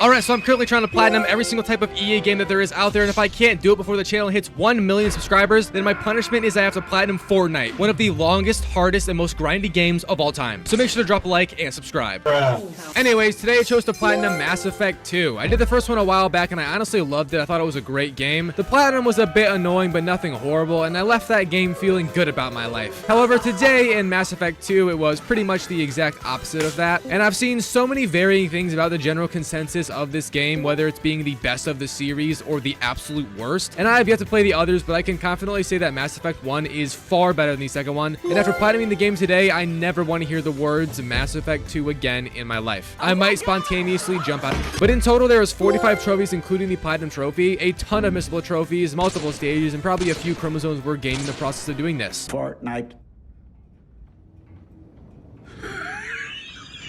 Alright, so I'm currently trying to platinum every single type of EA game that there is out there, and if I can't do it before the channel hits 1 million subscribers, then my punishment is I have to platinum Fortnite, one of the longest, hardest, and most grindy games of all time. So make sure to drop a like and subscribe. Anyways, today I chose to platinum Mass Effect 2. I did the first one a while back, and I honestly loved it. I thought it was a great game. The platinum was a bit annoying, but nothing horrible, and I left that game feeling good about my life. However, today in Mass Effect 2, it was pretty much the exact opposite of that, and I've seen so many varying things about the general consensus of this game, whether it's being the best of the series or the absolute worst. And I have yet to play the others, but I can confidently say that Mass Effect 1 is far better than the second one. And after platinuming the game today, I never want to hear the words Mass Effect 2 again in my life. I might spontaneously jump out. But in total, there was 45 trophies, including the platinum trophy, a ton of missable trophies, multiple stages, and probably a few chromosomes were gained in the process of doing this. Fortnite.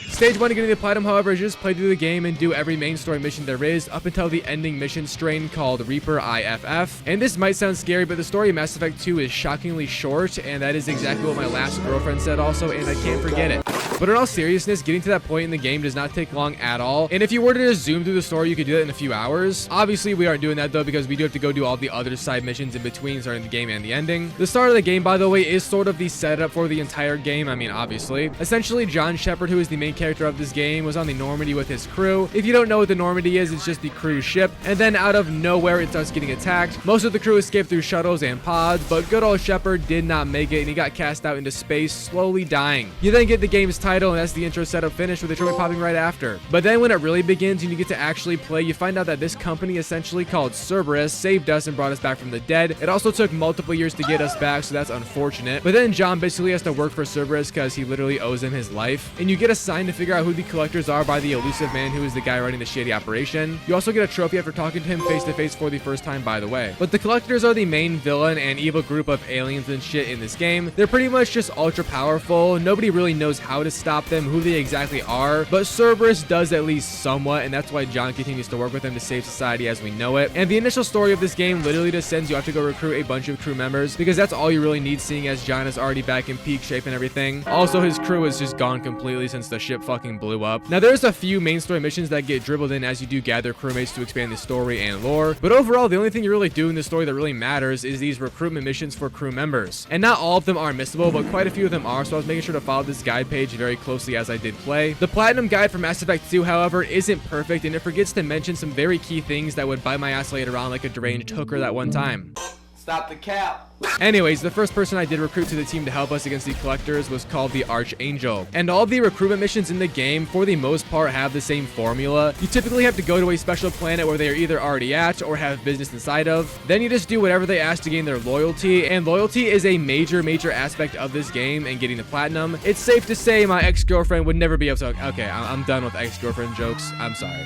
Stage 1 to getting the platinum, however, is just play through the game and do every main story mission there is up until the ending mission strain called Reaper IFF. And this might sound scary, but the story of Mass Effect 2 is shockingly short, and that is exactly what my last girlfriend said also, and I can't forget it. But in all seriousness, getting to that point in the game does not take long at all. And if you were to just zoom through the story, you could do that in a few hours. Obviously, we aren't doing that though, because we do have to go do all the other side missions in between starting the game and the ending. The start of the game, by the way, is sort of the setup for the entire game. I mean, obviously. Essentially, John Shepard, who is the main character of this game, was on the Normandy with his crew. If you don't know what the Normandy is, it's just the cruise ship. And then out of nowhere, it starts getting attacked. Most of the crew escaped through shuttles and pods, but good old Shepard did not make it, and he got cast out into space, slowly dying. You then get the game's title, and that's the intro setup finished with the trophy popping right after. But then when it really begins and you get to actually play, you find out that this company, essentially called Cerberus, saved us and brought us back from the dead. It also took multiple years to get us back, so that's unfortunate. But then John basically has to work for Cerberus because he literally owes him his life. And you get assigned to figure out who the collectors are by the elusive man who is the guy running the shady operation. You also get a trophy after talking to him face to face for the first time, by the way. But the collectors are the main villain and evil group of aliens and shit in this game. They're pretty much just ultra powerful. Nobody really knows how to stop them, who they exactly are, but Cerberus does at least somewhat, and that's why John continues to work with them to save society as we know it. And the initial story of this game literally just sends you off to go recruit a bunch of crew members, because that's all you really need, seeing as John is already back in peak shape and everything. Also, his crew is just gone completely since the ship fucking blew up. Now, there's a few main story missions that get dribbled in as you do gather crewmates to expand the story and lore, but overall, the only thing you really do in this story that really matters is these recruitment missions for crew members. And not all of them are missable, but quite a few of them are, so I was making sure to follow this guide page very closely as I did play. The platinum guide for Mass Effect 2, however, isn't perfect, and it forgets to mention some very key things that would bite my ass later on like a deranged hooker that one time. Stop the cap. Anyways, the first person I did recruit to the team to help us against the collectors was called the Archangel. And all the recruitment missions in the game, for the most part, have the same formula. You typically have to go to a special planet where they are either already at or have business inside of. Then you just do whatever they ask to gain their loyalty, and loyalty is a major aspect of this game and getting the platinum. It's safe to say my ex-girlfriend would never be able to... Okay, I'm done with ex-girlfriend jokes. I'm sorry.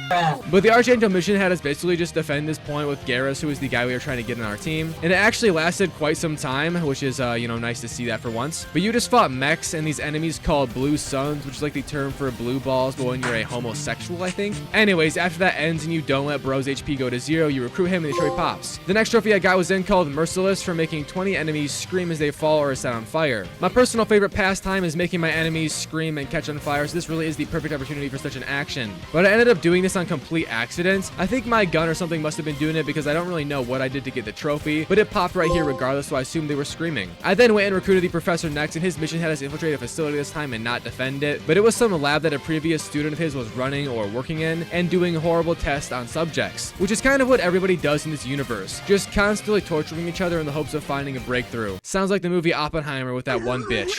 But the Archangel mission had us basically just defend this point with Garrus, who is the guy we were trying to get in our team. And it actually lasted quite some time, which is, you know, nice to see that for once. But you just fought mechs and these enemies called blue suns, which is like the term for blue balls, but when you're a homosexual, I think. Anyways, after that ends and you don't let bro's HP go to 0, you recruit him and the trophy pops. The next trophy I got was then called Merciless, for making 20 enemies scream as they fall or are set on fire. My personal favorite pastime is making my enemies scream and catch on fire, so this really is the perfect opportunity for such an action. But I ended up doing this on complete accident. I think my gun or something must have been doing it, because I don't really know what I did to get the trophy, but it popped right here regardless, so I assumed they were screaming. I then went and recruited the professor next, and his mission had us infiltrate a facility this time and not defend it, but it was some lab that a previous student of his was running or working in and doing horrible tests on subjects, which is kind of what everybody does in this universe, just constantly torturing each other in the hopes of finding a breakthrough. Sounds like the movie Oppenheimer with that one bitch.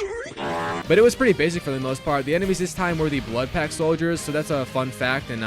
But it was pretty basic for the most part. The enemies this time were the blood pack soldiers, so that's a fun fact, and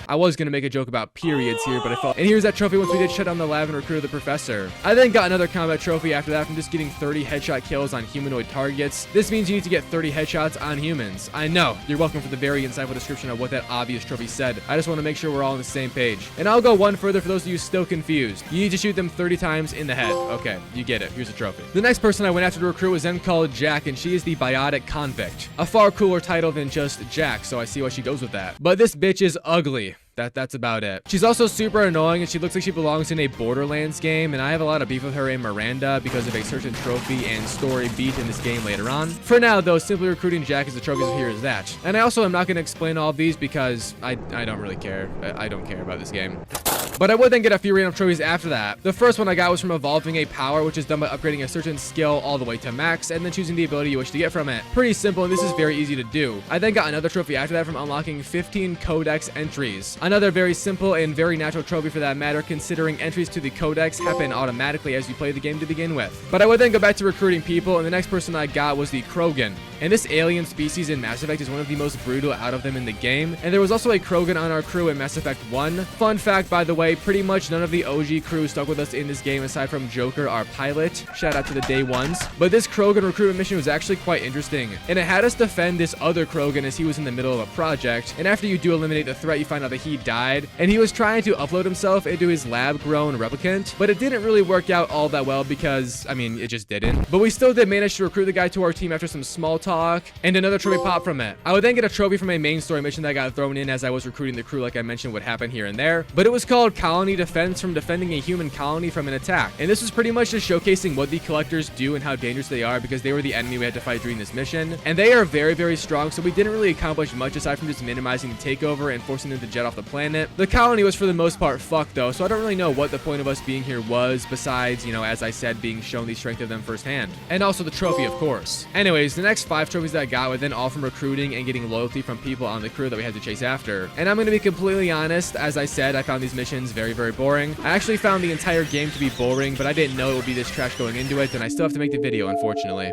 I was going to make a joke about periods here, but I felt... And here's that trophy once we did shut down the lab and recruited the professor. I then got another combat trophy after that from just getting 30 headshot kills on humanoid targets. This means you need to get 30 headshots on humans. I know. You're welcome for the very insightful description of what that obvious trophy said. I just want to make sure we're all on the same page. And I'll go one further for those of you still confused. You need to shoot them 30 times in the head. Okay, you get it. Here's a trophy. The next person I went after to recruit was then called Jack, and she is the Biotic Convict. A far cooler title than just Jack, so I see why she goes with that. But this bitch is ugly. That's about it. She's also super annoying, and she looks like she belongs in a Borderlands game, and I have a lot of beef with her and Miranda because of a certain trophy and story beat in this game later on. For now, though, simply recruiting Jack as the trophies here is that. And I also am not going to explain all of these because I don't really care. I don't care about this game. But I would then get a few random trophies after that. The first one I got was from evolving a power, which is done by upgrading a certain skill all the way to max, and then choosing the ability you wish to get from it. Pretty simple, and this is very easy to do. I then got another trophy after that from unlocking 15 codex entries. Another very simple and very natural trophy for that matter, considering entries to the codex happen automatically as you play the game to begin with. But I would then go back to recruiting people, and the next person I got was the Krogan. And this alien species in Mass Effect is one of the most brutal out of them in the game. And there was also a Krogan on our crew in Mass Effect 1. Fun fact, by the way, pretty much none of the OG crew stuck with us in this game aside from Joker, our pilot. Shout out to the day ones. But this Krogan recruitment mission was actually quite interesting. And it had us defend this other Krogan as he was in the middle of a project. And after you do eliminate the threat, you find out that he died. And he was trying to upload himself into his lab-grown replicant. But it didn't really work out all that well because, I mean, it just didn't. But we still did manage to recruit the guy to our team after some small talk. And another trophy popped from it. I would then get a trophy from a main story mission that got thrown in as I was recruiting the crew, like I mentioned would happen here and there. But it was called Colony Defense, from defending a human colony from an attack. And this was pretty much just showcasing what the collectors do and how dangerous they are because they were the enemy we had to fight during this mission. And they are very, very strong, so we didn't really accomplish much aside from just minimizing the takeover and forcing them to jet off the planet. The colony was for the most part fucked though, so I don't really know what the point of us being here was besides, you know, as I said, being shown the strength of them firsthand. And also the trophy, of course. Anyways, the next 5 trophies that I got were then all from recruiting and getting loyalty from people on the crew that we had to chase after. And I'm going to be completely honest, as I said, I found these missions very, very boring. I actually found the entire game to be boring, but I didn't know it would be this trash going into it, and I still have to make the video, unfortunately.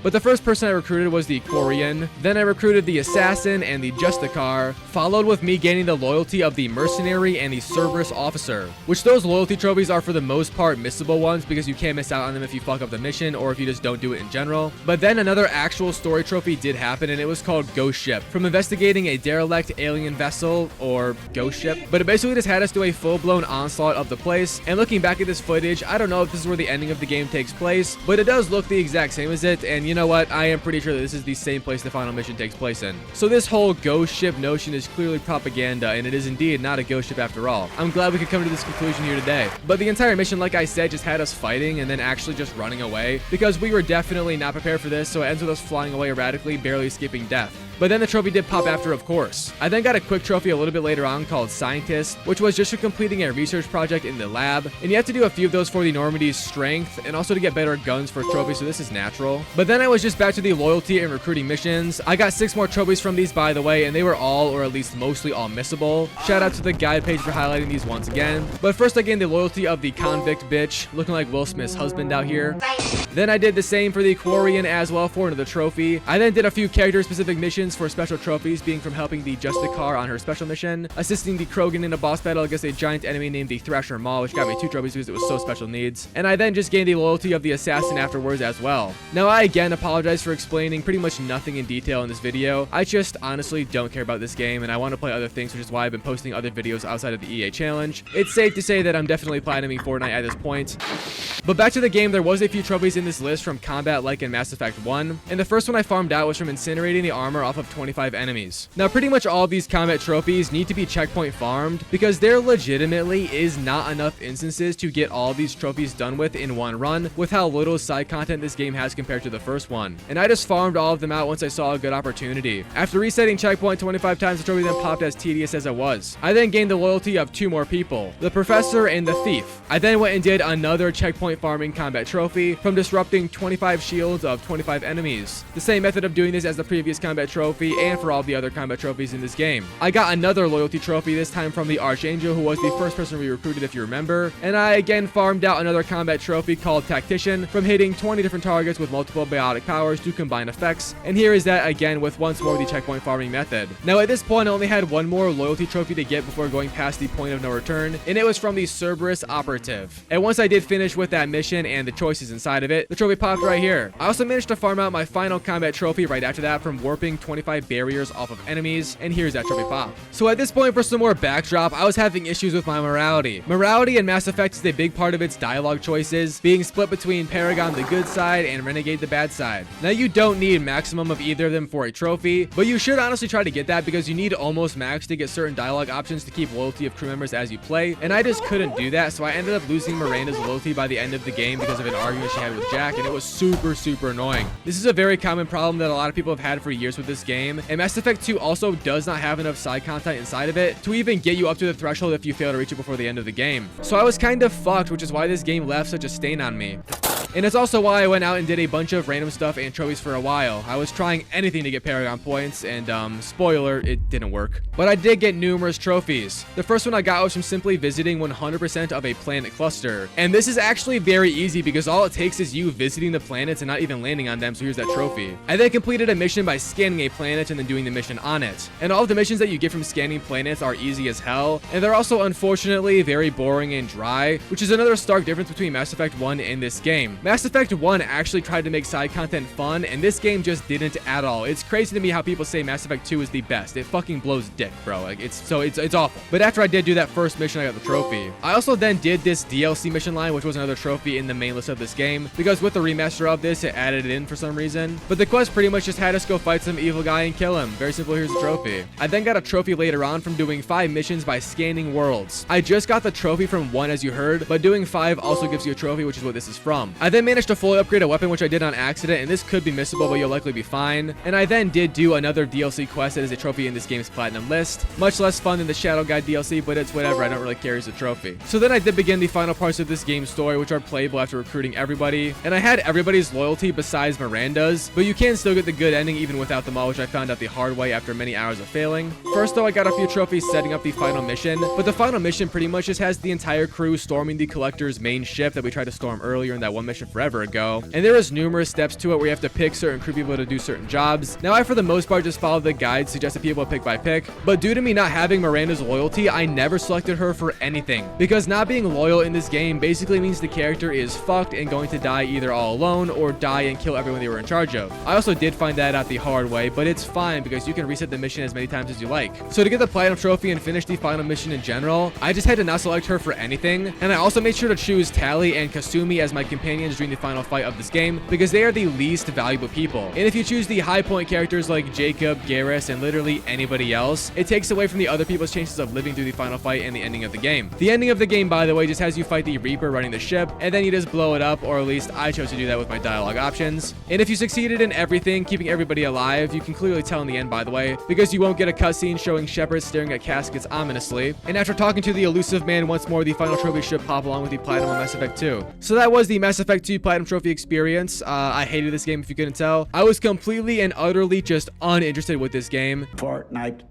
But the first person I recruited was the Quarian, then I recruited the Assassin and the Justicar, followed with me gaining the loyalty of the Mercenary and the Cerberus Officer, which those loyalty trophies are for the most part missable ones because you can't miss out on them if you fuck up the mission or if you just don't do it in general. But then another actual story trophy did happen, and it was called Ghost Ship, from investigating a derelict alien vessel, or ghost ship. But it basically just had us do a full-blown onslaught of the place, and looking back at this footage, I don't know if this is where the ending of the game takes place, but it does look the exact same as it, and you know what? I am pretty sure that this is the same place the final mission takes place in. So this whole ghost ship notion is clearly propaganda, and it is indeed not a ghost ship after all. I'm glad we could come to this conclusion here today. But the entire mission, like I said, just had us fighting and then actually just running away because we were definitely not prepared for this, so it ends with us flying away erratically, barely escaping death. But then the trophy did pop after, of course. I then got a quick trophy a little bit later on called Scientist, which was just for completing a research project in the lab. And you have to do a few of those for the Normandy's strength and also to get better guns for trophies, so this is natural. But then I was just back to the loyalty and recruiting missions. I got 6 more trophies from these, by the way, and they were all, or at least mostly all, missable. Shout out to the guide page for highlighting these once again. But first I gained the loyalty of the convict bitch, looking like Will Smith's husband out here. Then I did the same for the Quarian as well for another trophy. I then did a few character-specific missions for special trophies, being from helping the Justicar on her special mission, assisting the Krogan in a boss battle against a giant enemy named the Thrasher Maw, which got me 2 trophies because it was so special needs. And I then just gained the loyalty of the Assassin afterwards as well. Now I again apologize for explaining pretty much nothing in detail in this video. I just honestly don't care about this game and I want to play other things, which is why I've been posting other videos outside of the EA challenge. It's safe to say that I'm definitely platinuming Fortnite at this point. But back to the game, there was a few trophies in this list from combat like in Mass Effect 1, and the first one I farmed out was from incinerating the armor off of 25 enemies. Now pretty much all of these combat trophies need to be checkpoint farmed because there legitimately is not enough instances to get all these trophies done with in one run with how little side content this game has compared to the first one. And I just farmed all of them out once I saw a good opportunity. After resetting checkpoint 25 times, the trophy then popped as tedious as it was. I then gained the loyalty of 2 more people, the Professor and the Thief. I then went and did another checkpoint farming combat trophy from disrupting 25 shields of 25 enemies. The same method of doing this as the previous combat trophy and for all the other combat trophies in this game. I got another loyalty trophy, this time from the Archangel, who was the first person we recruited if you remember. And I again farmed out another combat trophy called Tactician from hitting 20 different targets with multiple biotic powers to combine effects. And here is that again with once more the checkpoint farming method. Now at this point I only had 1 more loyalty trophy to get before going past the point of no return, and it was from the Cerberus Operative. And once I did finish with that mission and the choices inside of it, the trophy popped right here. I also managed to farm out my final combat trophy right after that from warping 25 25 barriers off of enemies, and here's that trophy pop. So at this point, for some more backdrop, I was having issues with my morality. Morality in Mass Effect is a big part of its dialogue choices, being split between Paragon the good side and Renegade the bad side. Now you don't need maximum of either of them for a trophy, but you should honestly try to get that because you need almost max to get certain dialogue options to keep loyalty of crew members as you play, and I just couldn't do that, so I ended up losing Miranda's loyalty by the end of the game because of an argument she had with Jack, and it was super annoying. This is a very common problem that a lot of people have had for years with this game, and Mass Effect 2 also does not have enough side content inside of it to even get you up to the threshold if you fail to reach it before the end of the game. So I was kind of fucked, which is why this game left such a stain on me. And it's also why I went out and did a bunch of random stuff and trophies for a while. I was trying anything to get Paragon points, and spoiler, it didn't work. But I did get numerous trophies. The first one I got was from simply visiting 100% of a planet cluster. And this is actually very easy because all it takes is you visiting the planets and not even landing on them, so here's that trophy. I then completed a mission by scanning a planet and then doing the mission on it. And all of the missions that you get from scanning planets are easy as hell, and they're also unfortunately very boring and dry, which is another stark difference between Mass Effect 1 and this game. Mass Effect 1 actually tried to make side content fun, and this game just didn't at all. It's crazy to me how people say Mass Effect 2 is the best. It fucking blows dick, bro. Like, it's awful. But after I did do that first mission, I got the trophy. I also then did this DLC mission line, which was another trophy in the main list of this game, because with the remaster of this, it added it in for some reason. But the quest pretty much just had us go fight some evil guy and kill him. Very simple, here's the trophy. I then got a trophy later on from doing 5 missions by scanning worlds. I just got the trophy from 1, as you heard, but doing 5 also gives you a trophy, which is what this is from. I then managed to fully upgrade a weapon, which I did on accident, and this could be missable, but you'll likely be fine. And I then did do another DLC quest that is a trophy in this game's platinum list. Much less fun than the Shadow Guide DLC, but it's whatever, I don't really care as a trophy. So then I did begin the final parts of this game's story, which are playable after recruiting everybody. And I had everybody's loyalty besides Miranda's, but you can still get the good ending even without them all, which I found out the hard way after many hours of failing. First though, I got a few trophies setting up the final mission, but the final mission pretty much just has the entire crew storming the Collector's main ship that we tried to storm earlier in that one mission forever ago. And there is numerous steps to it where you have to pick certain crew people to do certain jobs. Now I for the most part just followed the guide suggested people pick by pick, but due to me not having Miranda's loyalty, I never selected her for anything, because not being loyal in this game basically means the character is fucked and going to die either all alone or die and kill everyone they were in charge of. I also did find that out the hard way, but it's fine because you can reset the mission as many times as you like. So to get the platinum trophy and finish the final mission in general, I just had to not select her for anything, and I also made sure to choose Tali and Kasumi as my companions during the final fight of this game because they are the least valuable people. And if you choose the high point characters like Jacob, Garrus, and literally anybody else, it takes away from the other people's chances of living through the final fight and the ending of the game. The ending of the game, by the way, just has you fight the Reaper running the ship, and then you just blow it up, or at least I chose to do that with my dialogue options. And if you succeeded in everything, keeping everybody alive, you can clearly tell in the end, by the way, because you won't get a cutscene showing Shepard staring at caskets ominously. And after talking to the elusive man once more, the final trophy should pop along with the platinum of Mass Effect 2. So that was the Mass Effect 2 platinum trophy experience. I hated this game if you couldn't tell. I was completely and utterly just uninterested with this game. Fortnite.